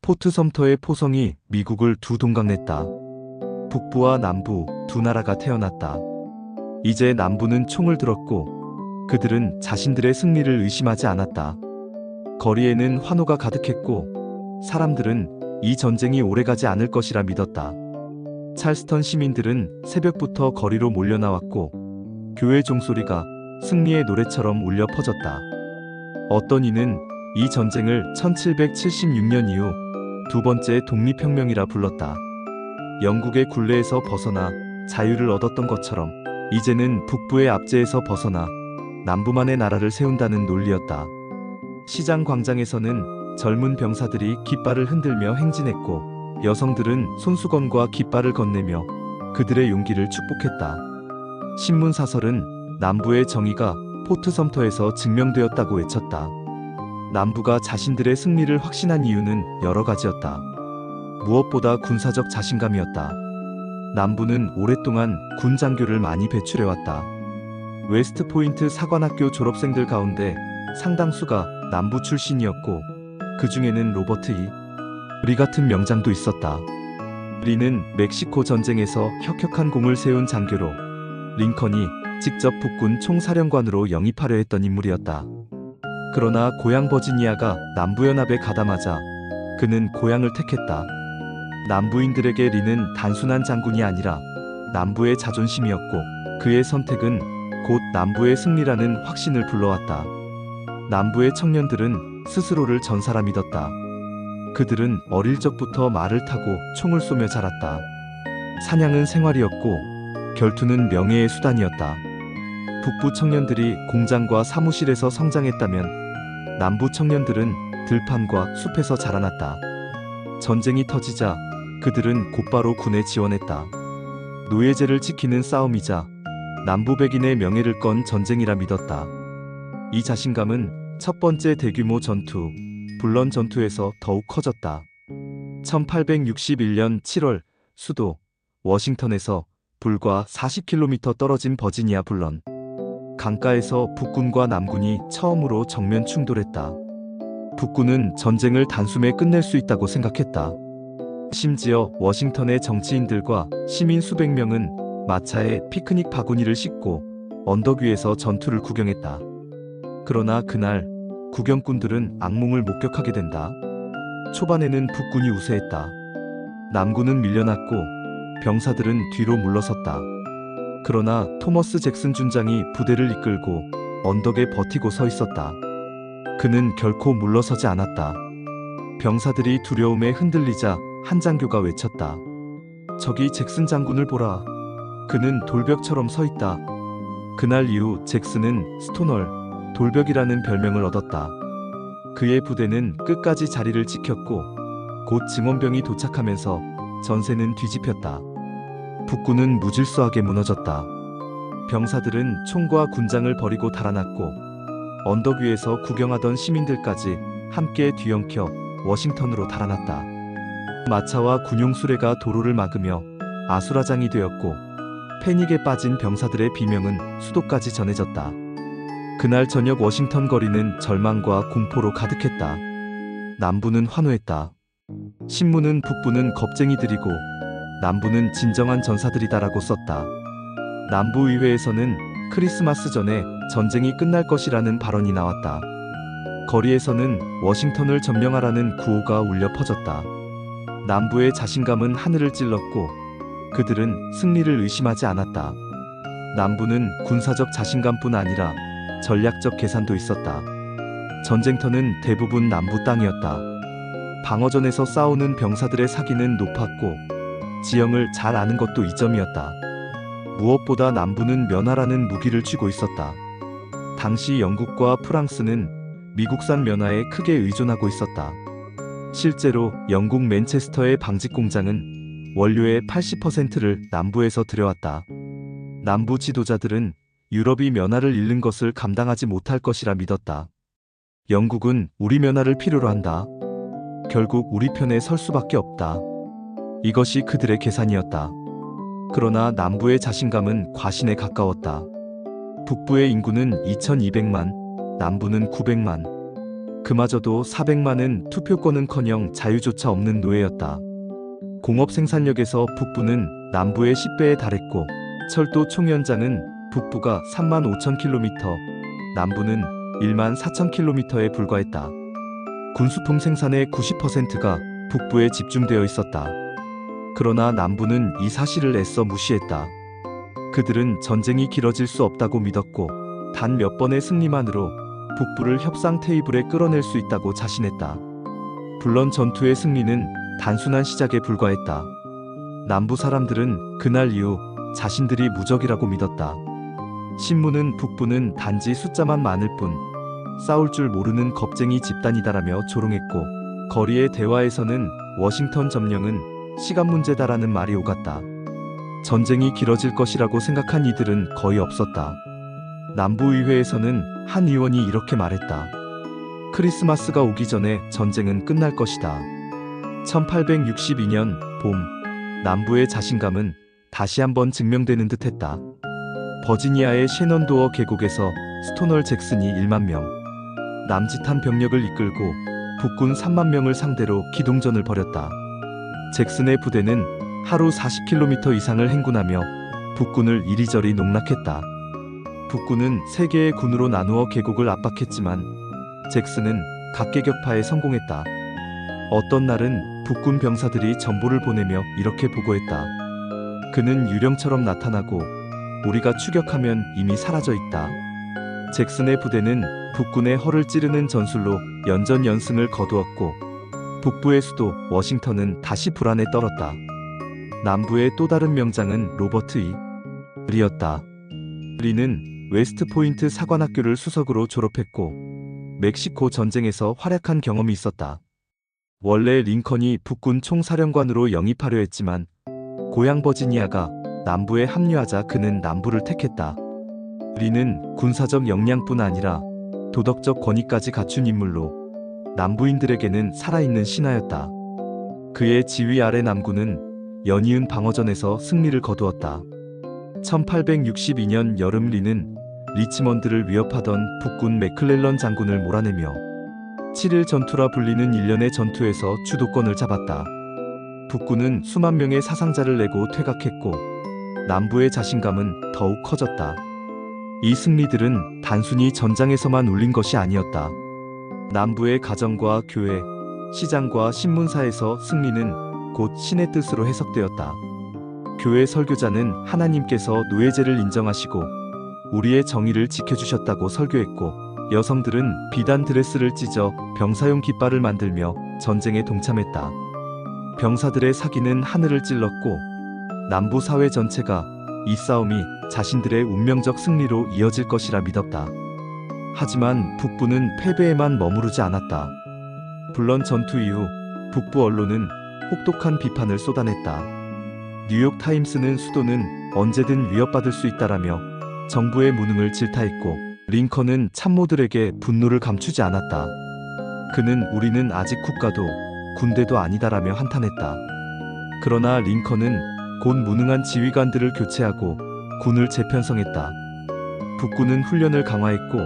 포트 섬터의 포성이 미국을 두 동강냈다. 북부와 남부 두 나라가 태어났다. 이제 남부는 총을 들었고 그들은 자신들의 승리를 의심하지 않았다. 거리에는 환호가 가득했고 사람들은 이 전쟁이 오래가지 않을 것이라 믿었다. 찰스턴 시민들은 새벽부터 거리로 몰려나왔고 교회 종소리가 승리의 노래처럼 울려 퍼졌다. 어떤 이는 이 전쟁을 1776년 이후 두 번째 독립혁명이라 불렀다. 영국의 굴레에서 벗어나 자유를 얻었던 것처럼 이제는 북부의 압제에서 벗어나 남부만의 나라를 세운다는 논리였다. 시장 광장에서는 젊은 병사들이 깃발을 흔들며 행진했고 여성들은 손수건과 깃발을 건네며 그들의 용기를 축복했다. 신문 사설은 남부의 정의가 포트 섬터에서 증명되었다고 외쳤다. 남부가 자신들의 승리를 확신한 이유는 여러 가지였다. 무엇보다 군사적 자신감이었다. 남부는 오랫동안 군 장교를 많이 배출해왔다. 웨스트 포인트 사관학교 졸업생들 가운데 상당수가 남부 출신이었고 그 중에는 로버트 리 같은 명장도 있었다. 리는 멕시코 전쟁에서 혁혁한 공을 세운 장교로 링컨이 직접 북군 총사령관으로 영입하려 했던 인물이었다. 그러나 고향 버지니아가 남부연합에 가담하자 그는 고향을 택했다. 남부인들에게 리는 단순한 장군이 아니라 남부의 자존심이었고 그의 선택은 곧 남부의 승리라는 확신을 불러왔다. 남부의 청년들은 스스로를 전사라 믿었다. 그들은 어릴 적부터 말을 타고 총을 쏘며 자랐다. 사냥은 생활이었고 결투는 명예의 수단이었다. 북부 청년들이 공장과 사무실에서 성장했다면 남부 청년들은 들판과 숲에서 자라났다. 전쟁이 터지자 그들은 곧바로 군에 지원했다. 노예제를 지키는 싸움이자 남부 백인의 명예를 건 전쟁이라 믿었다. 이 자신감은 첫 번째 대규모 전투, 불런 전투에서 더욱 커졌다. 1861년 7월 수도 워싱턴에서 불과 40km 떨어진 버지니아 불런 강가에서 북군과 남군이 처음으로 정면 충돌했다. 북군은 전쟁을 단숨에 끝낼 수 있다고 생각했다. 심지어 워싱턴의 정치인들과 시민 수백 명은 마차에 피크닉 바구니를 싣고 언덕 위에서 전투를 구경했다. 그러나 그날 구경꾼들은 악몽을 목격하게 된다. 초반에는 북군이 우세했다. 남군은 밀려났고 병사들은 뒤로 물러섰다. 그러나 토머스 잭슨 준장이 부대를 이끌고 언덕에 버티고 서 있었다. 그는 결코 물러서지 않았다. 병사들이 두려움에 흔들리자 한 장교가 외쳤다. 저기 잭슨 장군을 보라. 그는 돌벽처럼 서 있다. 그날 이후 잭슨은 스토널, 돌벽이라는 별명을 얻었다. 그의 부대는 끝까지 자리를 지켰고 곧 증원병이 도착하면서 전세는 뒤집혔다. 북군은 무질서하게 무너졌다. 병사들은 총과 군장을 버리고 달아났고 언덕 위에서 구경하던 시민들까지 함께 뒤엉켜 워싱턴으로 달아났다. 마차와 군용 수레가 도로를 막으며 아수라장이 되었고 패닉에 빠진 병사들의 비명은 수도까지 전해졌다. 그날 저녁 워싱턴 거리는 절망과 공포로 가득했다. 남부는 환호했다. 신문은 북부는 겁쟁이들이고 남부는 진정한 전사들이다라고 썼다. 남부의회에서는 크리스마스 전에 전쟁이 끝날 것이라는 발언이 나왔다. 거리에서는 워싱턴을 점령하라는 구호가 울려 퍼졌다. 남부의 자신감은 하늘을 찔렀고 그들은 승리를 의심하지 않았다. 남부는 군사적 자신감뿐 아니라 전략적 계산도 있었다. 전쟁터는 대부분 남부 땅이었다. 방어전에서 싸우는 병사들의 사기는 높았고 지형을 잘 아는 것도 이점이었다. 무엇보다 남부는 면화라는 무기를 쥐고 있었다. 당시 영국과 프랑스는 미국산 면화에 크게 의존하고 있었다. 실제로 영국 맨체스터의 방직 공장은 원료의 80%를 남부에서 들여왔다. 남부 지도자들은 유럽이 면화를 잃는 것을 감당하지 못할 것이라 믿었다. 영국은 우리 면화를 필요로 한다. 결국 우리 편에 설 수밖에 없다. 이것이 그들의 계산이었다. 그러나 남부의 자신감은 과신에 가까웠다. 북부의 인구는 2200만, 남부는 900만. 그마저도 400만은 투표권은커녕 자유조차 없는 노예였다. 공업 생산력에서 북부는 남부의 10배에 달했고 철도 총연장은 북부가 3만 5천 킬로미터, 남부는 1만 4천 킬로미터에 불과했다. 군수품 생산의 90%가 북부에 집중되어 있었다. 그러나 남부는 이 사실을 애써 무시했다. 그들은 전쟁이 길어질 수 없다고 믿었고 단 몇 번의 승리만으로 북부를 협상 테이블에 끌어낼 수 있다고 자신했다. 물론 전투의 승리는 단순한 시작에 불과했다. 남부 사람들은 그날 이후 자신들이 무적이라고 믿었다. 신문은 북부는 단지 숫자만 많을 뿐 싸울 줄 모르는 겁쟁이 집단이다라며 조롱했고 거리의 대화에서는 워싱턴 점령은 시간 문제다라는 말이 오갔다. 전쟁이 길어질 것이라고 생각한 이들은 거의 없었다. 남부의회에서는 한 의원이 이렇게 말했다. 크리스마스가 오기 전에 전쟁은 끝날 것이다. 1862년 봄, 남부의 자신감은 다시 한번 증명되는 듯했다. 버지니아의 셰넌도어 계곡에서 스토널 잭슨이 1만 명, 남짓한 병력을 이끌고 북군 3만 명을 상대로 기동전을 벌였다. 잭슨의 부대는 하루 40km 이상을 행군하며 북군을 이리저리 농락했다. 북군은 3개의 군으로 나누어 계곡을 압박했지만 잭슨은 각계격파에 성공했다. 어떤 날은 북군 병사들이 전보를 보내며 이렇게 보고했다. 그는 유령처럼 나타나고 우리가 추격하면 이미 사라져 있다. 잭슨의 부대는 북군의 허를 찌르는 전술로 연전연승을 거두었고 북부의 수도 워싱턴은 다시 불안에 떨었다. 남부의 또 다른 명장은 로버트 E. 리였다. 리는 웨스트포인트 사관학교를 수석으로 졸업했고 멕시코 전쟁에서 활약한 경험이 있었다. 원래 링컨이 북군 총사령관으로 영입하려 했지만 고향 버지니아가 남부에 합류하자 그는 남부를 택했다. 리는 군사적 역량뿐 아니라 도덕적 권위까지 갖춘 인물로 남부인들에게는 살아있는 신하였다. 그의 지휘 아래 남군은 연이은 방어전에서 승리를 거두었다. 1862년 여름 리는 리치먼드를 위협하던 북군 맥클렐런 장군을 몰아내며 7일 전투라 불리는 일련의 전투에서 주도권을 잡았다. 북군은 수만 명의 사상자를 내고 퇴각했고 남부의 자신감은 더욱 커졌다. 이 승리들은 단순히 전장에서만 울린 것이 아니었다. 남부의 가정과 교회, 시장과 신문사에서 승리는 곧 신의 뜻으로 해석되었다. 교회 설교자는 하나님께서 노예제를 인정하시고 우리의 정의를 지켜주셨다고 설교했고 여성들은 비단 드레스를 찢어 병사용 깃발을 만들며 전쟁에 동참했다. 병사들의 사기는 하늘을 찔렀고 남부 사회 전체가 이 싸움이 자신들의 운명적 승리로 이어질 것이라 믿었다. 하지만 북부는 패배에만 머무르지 않았다. 물론 전투 이후 북부 언론은 혹독한 비판을 쏟아냈다. 뉴욕 타임스는 수도는 언제든 위협받을 수 있다라며 정부의 무능을 질타했고 링컨은 참모들에게 분노를 감추지 않았다. 그는 우리는 아직 국가도 군대도 아니다라며 한탄했다. 그러나 링컨은 곧 무능한 지휘관들을 교체하고 군을 재편성했다. 북군은 훈련을 강화했고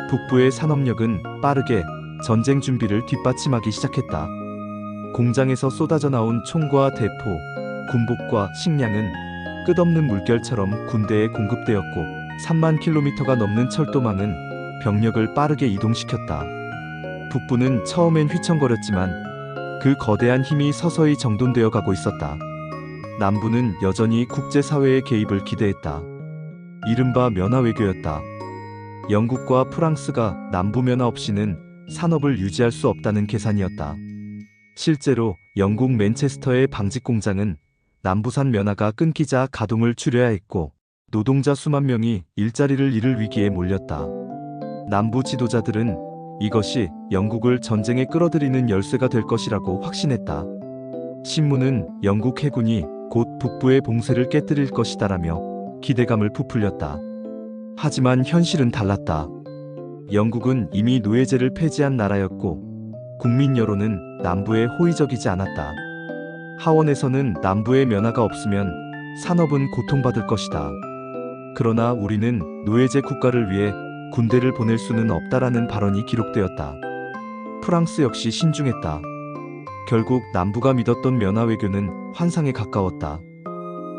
북부의 산업력은 빠르게 전쟁 준비를 뒷받침하기 시작했다. 공장에서 쏟아져 나온 총과 대포, 군복과 식량은 끝없는 물결처럼 군대에 공급되었고 3만 킬로미터가 넘는 철도망은 병력을 빠르게 이동시켰다. 북부는 처음엔 휘청거렸지만 그 거대한 힘이 서서히 정돈되어 가고 있었다. 남부는 여전히 국제사회의 개입을 기대했다. 이른바 면화 외교였다. 영국과 프랑스가 남부 면화 없이는 산업을 유지할 수 없다는 계산이었다. 실제로 영국 맨체스터의 방직 공장은 남부산 면화가 끊기자 가동을 줄여야 했고 노동자 수만 명이 일자리를 잃을 위기에 몰렸다. 남부 지도자들은 이것이 영국을 전쟁에 끌어들이는 열쇠가 될 것이라고 확신했다. 신문은 영국 해군이 곧 북부의 봉쇄를 깨뜨릴 것이다라며 기대감을 부풀렸다. 하지만 현실은 달랐다. 영국은 이미 노예제를 폐지한 나라였고 국민 여론은 남부에 호의적이지 않았다. 하원에서는 남부의 면화가 없으면 산업은 고통받을 것이다. 그러나 우리는 노예제 국가를 위해 군대를 보낼 수는 없다라는 발언이 기록되었다. 프랑스 역시 신중했다. 결국 남부가 믿었던 면화 외교는 환상에 가까웠다.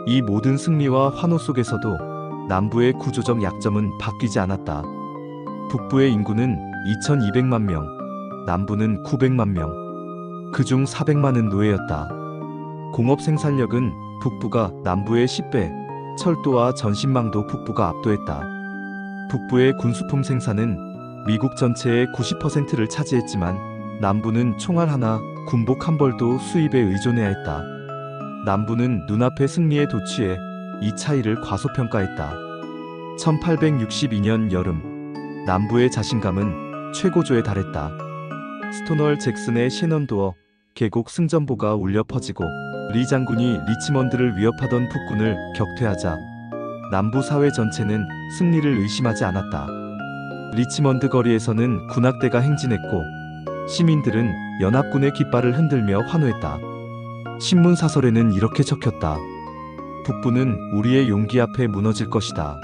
이 모든 승리와 환호 속에서도 남부의 구조적 약점은 바뀌지 않았다. 북부의 인구는 2200만 명, 남부는 900만 명. 그중 400만은 노예였다. 공업 생산력은 북부가 남부의 10배, 철도와 전신망도 북부가 압도했다. 북부의 군수품 생산은 미국 전체의 90%를 차지했지만 남부는 총알 하나, 군복 한 벌도 수입에 의존해야 했다. 남부는 눈앞의 승리에 도취해 이 차이를 과소평가했다. 1862년 여름, 남부의 자신감은 최고조에 달했다. 스토널 잭슨의 셰넌도어 계곡 승전보가 울려 퍼지고 리 장군이 리치먼드를 위협하던 북군을 격퇴하자 남부 사회 전체는 승리를 의심하지 않았다. 리치먼드 거리에서는 군악대가 행진했고 시민들은 연합군의 깃발을 흔들며 환호했다. 신문 사설에는 이렇게 적혔다. 북부는 우리의 용기 앞에 무너질 것이다.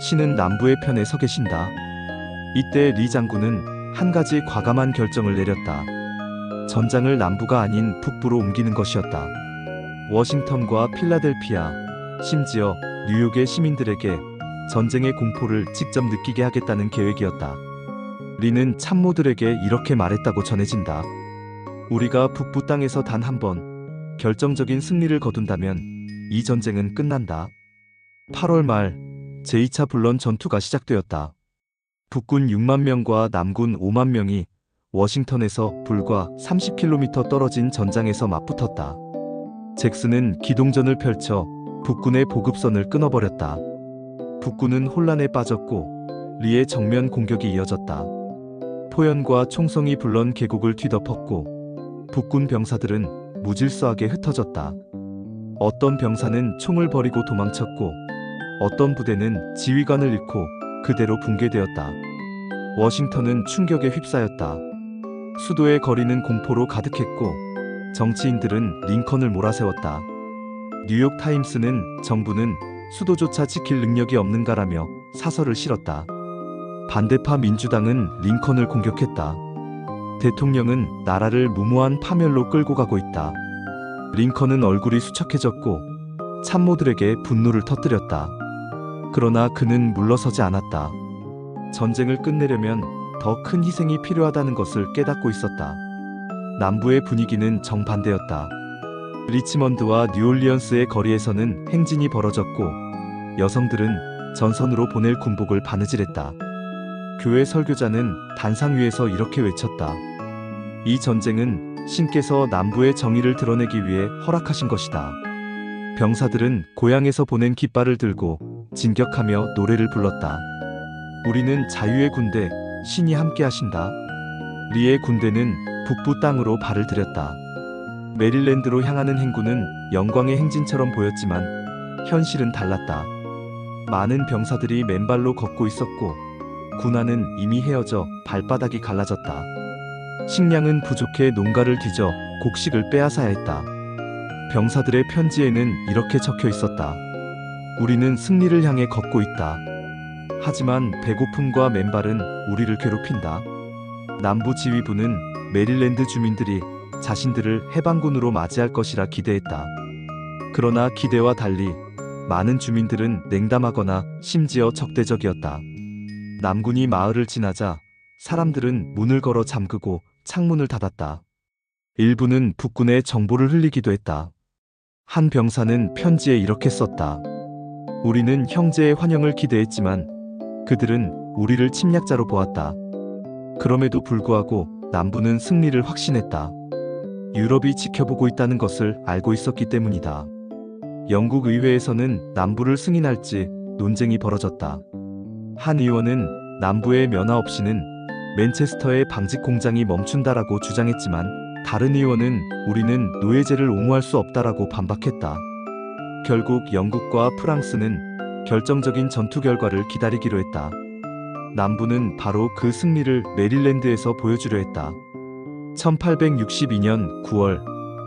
신은 남부의 편에 서 계신다. 이때 리 장군은 한 가지 과감한 결정을 내렸다. 전장을 남부가 아닌 북부로 옮기는 것이었다. 워싱턴과 필라델피아, 심지어 뉴욕의 시민들에게 전쟁의 공포를 직접 느끼게 하겠다는 계획이었다. 리는 참모들에게 이렇게 말했다고 전해진다. 우리가 북부 땅에서 단 한 번 결정적인 승리를 거둔다면 이 전쟁은 끝난다. 8월 말 제2차 불런 전투가 시작되었다. 북군 6만 명과 남군 5만 명이 워싱턴에서 불과 30km 떨어진 전장에서 맞붙었다. 잭슨은 기동전을 펼쳐 북군의 보급선을 끊어버렸다. 북군은 혼란에 빠졌고 리의 정면 공격이 이어졌다. 포연과 총성이 불런 계곡을 뒤덮었고 북군 병사들은 무질서하게 흩어졌다. 어떤 병사는 총을 버리고 도망쳤고 어떤 부대는 지휘관을 잃고 그대로 붕괴되었다. 워싱턴은 충격에 휩싸였다. 수도의 거리는 공포로 가득했고 정치인들은 링컨을 몰아세웠다. 뉴욕 타임스는 정부는 수도조차 지킬 능력이 없는가라며 사설을 실었다. 반대파 민주당은 링컨을 공격했다. 대통령은 나라를 무모한 파멸로 끌고 가고 있다. 링컨은 얼굴이 수척해졌고 참모들에게 분노를 터뜨렸다. 그러나 그는 물러서지 않았다. 전쟁을 끝내려면 더 큰 희생이 필요하다는 것을 깨닫고 있었다. 남부의 분위기는 정반대였다. 리치먼드와 뉴올리언스의 거리에서는 행진이 벌어졌고 여성들은 전선으로 보낼 군복을 바느질했다. 교회 설교자는 단상 위에서 이렇게 외쳤다. 이 전쟁은 신께서 남부의 정의를 드러내기 위해 허락하신 것이다. 병사들은 고향에서 보낸 깃발을 들고 진격하며 노래를 불렀다. 우리는 자유의 군대, 신이 함께 하신다. 리의 군대는 북부 땅으로 발을 들였다. 메릴랜드로 향하는 행군은 영광의 행진처럼 보였지만 현실은 달랐다. 많은 병사들이 맨발로 걷고 있었고 군화는 이미 헤어져 발바닥이 갈라졌다. 식량은 부족해 농가를 뒤져 곡식을 빼앗아야 했다. 병사들의 편지에는 이렇게 적혀 있었다. 우리는 승리를 향해 걷고 있다. 하지만 배고픔과 맨발은 우리를 괴롭힌다. 남부 지휘부는 메릴랜드 주민들이 자신들을 해방군으로 맞이할 것이라 기대했다. 그러나 기대와 달리 많은 주민들은 냉담하거나 심지어 적대적이었다. 남군이 마을을 지나자 사람들은 문을 걸어 잠그고 창문을 닫았다. 일부는 북군의 정보를 흘리기도 했다. 한 병사는 편지에 이렇게 썼다. 우리는 형제의 환영을 기대했지만 그들은 우리를 침략자로 보았다. 그럼에도 불구하고 남부는 승리를 확신했다. 유럽이 지켜보고 있다는 것을 알고 있었기 때문이다. 영국 의회에서는 남부를 승인할지 논쟁이 벌어졌다. 한 의원은 남부의 면화 없이는 맨체스터의 방직 공장이 멈춘다라고 주장했지만 다른 의원은 우리는 노예제를 옹호할 수 없다라고 반박했다. 결국 영국과 프랑스는 결정적인 전투 결과를 기다리기로 했다. 남부는 바로 그 승리를 메릴랜드에서 보여주려 했다. 1862년 9월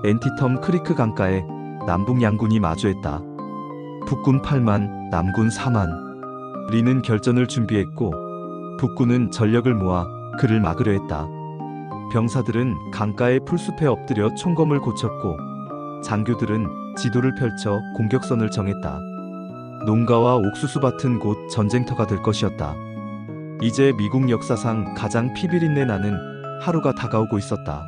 앤티텀 크리크 강가에 남북 양군이 마주했다. 북군 8만, 남군 4만. 리는 결전을 준비했고 북군은 전력을 모아 그를 막으려 했다. 병사들은 강가의 풀숲에 엎드려 총검을 고쳤고 장교들은 지도를 펼쳐 공격선을 정했다. 농가와 옥수수밭은 곧 전쟁터가 될 것이었다. 이제 미국 역사상 가장 피비린내 나는 하루가 다가오고 있었다.